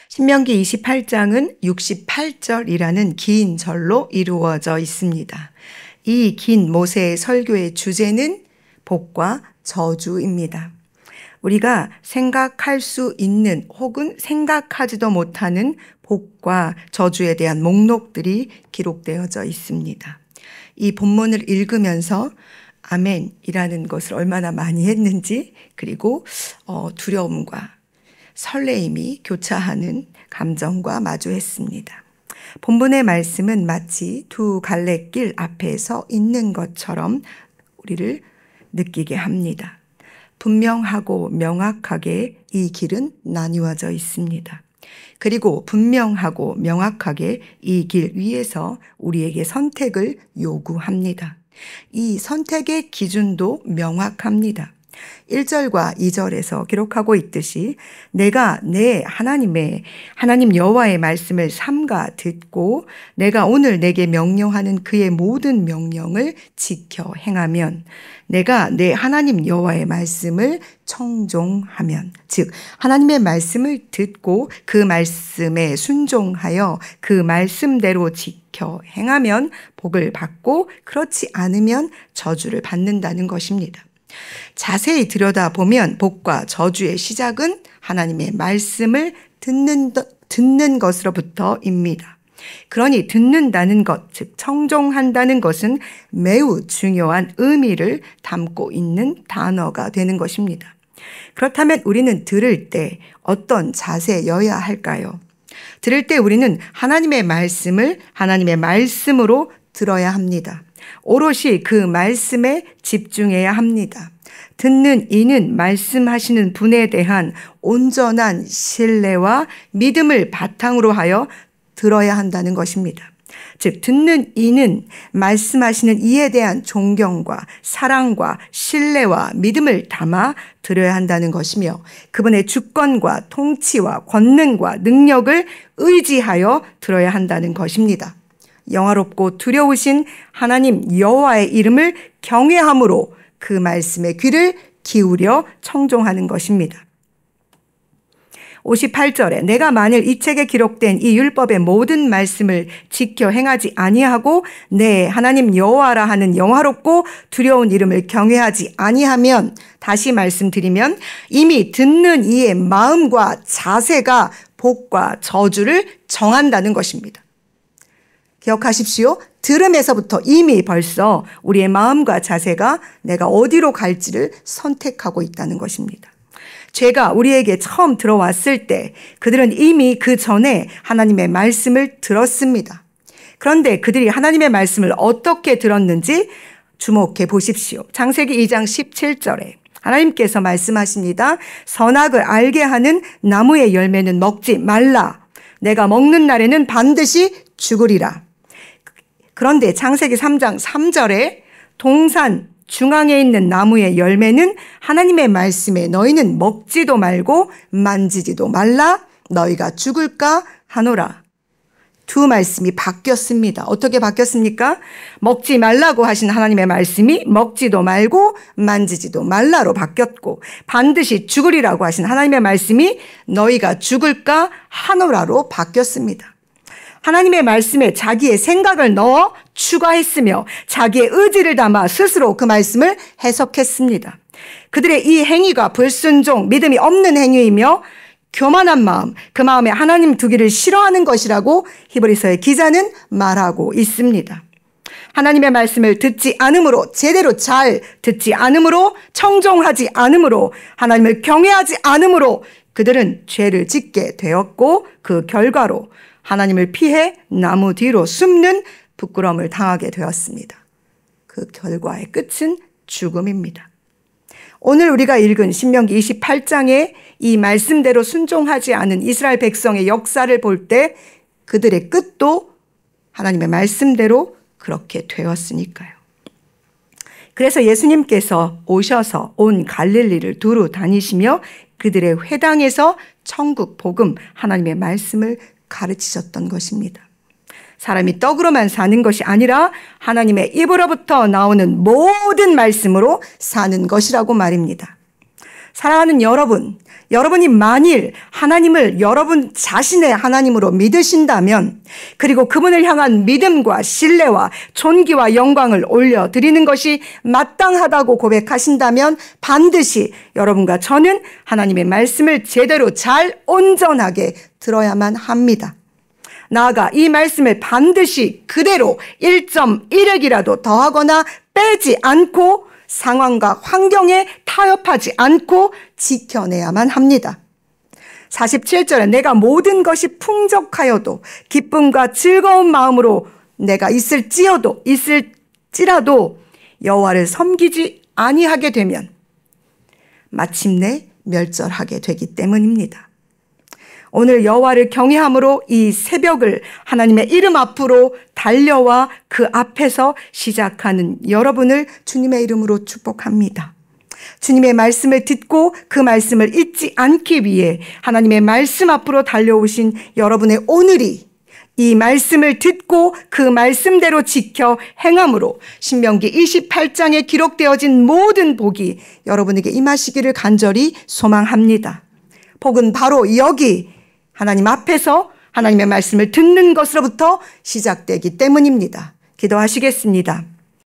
신명기 28장은 68절이라는 긴 절로 이루어져 있습니다. 이 긴 모세의 설교의 주제는 복과 저주입니다. 우리가 생각할 수 있는 혹은 생각하지도 못하는 복과 저주에 대한 목록들이 기록되어져 있습니다. 이 본문을 읽으면서 아멘이라는 것을 얼마나 많이 했는지, 그리고 두려움과 설레임이 교차하는 감정과 마주했습니다. 본문의 말씀은 마치 두 갈래길 앞에 서 있는 것처럼 우리를 느끼게 합니다. 분명하고 명확하게 이 길은 나뉘어져 있습니다. 그리고 분명하고 명확하게 이 길 위에서 우리에게 선택을 요구합니다. 이 선택의 기준도 명확합니다. 1절과 2절에서 기록하고 있듯이 내가 내 하나님 여호와의 말씀을 삼가 듣고 내가 오늘 내게 명령하는 그의 모든 명령을 지켜 행하면, 내가 내 하나님 여호와의 말씀을 청종하면, 즉 하나님의 말씀을 듣고 그 말씀에 순종하여 그 말씀대로 지켜 행하면 복을 받고, 그렇지 않으면 저주를 받는다는 것입니다. 자세히 들여다보면 복과 저주의 시작은 하나님의 말씀을 듣는 것으로부터입니다. 그러니 듣는다는 것, 즉 청종한다는 것은 매우 중요한 의미를 담고 있는 단어가 되는 것입니다. 그렇다면 우리는 들을 때 어떤 자세여야 할까요? 들을 때 우리는 하나님의 말씀을 하나님의 말씀으로 들어야 합니다. 오롯이 그 말씀에 집중해야 합니다. 듣는 이는 말씀하시는 분에 대한 온전한 신뢰와 믿음을 바탕으로 하여 들어야 한다는 것입니다. 즉 듣는 이는 말씀하시는 이에 대한 존경과 사랑과 신뢰와 믿음을 담아 들어야 한다는 것이며, 그분의 주권과 통치와 권능과 능력을 의지하여 들어야 한다는 것입니다. 영화롭고 두려우신 하나님 여호와의 이름을 경외함으로 그 말씀에 귀를 기울여 청종하는 것입니다. 58절에 내가 만일 이 책에 기록된 이 율법의 모든 말씀을 지켜 행하지 아니하고 내 하나님 여호와라 하는 영화롭고 두려운 이름을 경외하지 아니하면, 다시 말씀드리면 이미 듣는 이의 마음과 자세가 복과 저주를 정한다는 것입니다. 기억하십시오. 들음에서부터 이미 벌써 우리의 마음과 자세가 내가 어디로 갈지를 선택하고 있다는 것입니다. 죄가 우리에게 처음 들어왔을 때 그들은 이미 그 전에 하나님의 말씀을 들었습니다. 그런데 그들이 하나님의 말씀을 어떻게 들었는지 주목해 보십시오. 창세기 2장 17절에 하나님께서 말씀하십니다. 선악을 알게 하는 나무의 열매는 먹지 말라. 내가 먹는 날에는 반드시 죽으리라. 그런데 창세기 3장 3절에 동산 중앙에 있는 나무의 열매는 하나님의 말씀에 너희는 먹지도 말고 만지지도 말라, 너희가 죽을까 하노라. 두 말씀이 바뀌었습니다. 어떻게 바뀌었습니까? 먹지 말라고 하신 하나님의 말씀이 먹지도 말고 만지지도 말라로 바뀌었고, 반드시 죽으리라고 하신 하나님의 말씀이 너희가 죽을까 하노라로 바뀌었습니다. 하나님의 말씀에 자기의 생각을 넣어 추가했으며 자기의 의지를 담아 스스로 그 말씀을 해석했습니다. 그들의 이 행위가 불순종, 믿음이 없는 행위이며 교만한 마음, 그 마음에 하나님 두기를 싫어하는 것이라고 히브리서의 기자는 말하고 있습니다. 하나님의 말씀을 듣지 않으므로, 제대로 잘 듣지 않으므로, 청종하지 않으므로, 하나님을 경외하지 않으므로 그들은 죄를 짓게 되었고, 그 결과로 하나님을 피해 나무 뒤로 숨는 부끄러움을 당하게 되었습니다. 그 결과의 끝은 죽음입니다. 오늘 우리가 읽은 신명기 28장의 이 말씀대로 순종하지 않은 이스라엘 백성의 역사를 볼 때 그들의 끝도 하나님의 말씀대로 그렇게 되었으니까요. 그래서 예수님께서 오셔서 온 갈릴리를 두루 다니시며 그들의 회당에서 천국 복음, 하나님의 말씀을 가르치셨던 것입니다. 사람이 떡으로만 사는 것이 아니라 하나님의 입으로부터 나오는 모든 말씀으로 사는 것이라고 말입니다. 사랑하는 여러분, 여러분이 만일 하나님을 여러분 자신의 하나님으로 믿으신다면, 그리고 그분을 향한 믿음과 신뢰와 존귀와 영광을 올려드리는 것이 마땅하다고 고백하신다면 반드시 여러분과 저는 하나님의 말씀을 제대로 잘 온전하게 들어야만 합니다. 나아가 이 말씀을 반드시 그대로 1.1핵이라도 더하거나 빼지 않고 상황과 환경에 타협하지 않고 지켜내야만 합니다. 47절에 내가 모든 것이 풍족하여도 기쁨과 즐거운 마음으로 내가 있을지라도 여호와를 섬기지 아니하게 되면 마침내 멸절하게 되기 때문입니다. 오늘 여호와를 경외함으로 이 새벽을 하나님의 이름 앞으로 달려와 그 앞에서 시작하는 여러분을 주님의 이름으로 축복합니다. 주님의 말씀을 듣고 그 말씀을 잊지 않기 위해 하나님의 말씀 앞으로 달려오신 여러분의 오늘이 이 말씀을 듣고 그 말씀대로 지켜 행함으로 신명기 28장에 기록되어진 모든 복이 여러분에게 임하시기를 간절히 소망합니다. 복은 바로 여기 하나님 앞에서 하나님의 말씀을 듣는 것으로부터 시작되기 때문입니다. 기도하시겠습니다.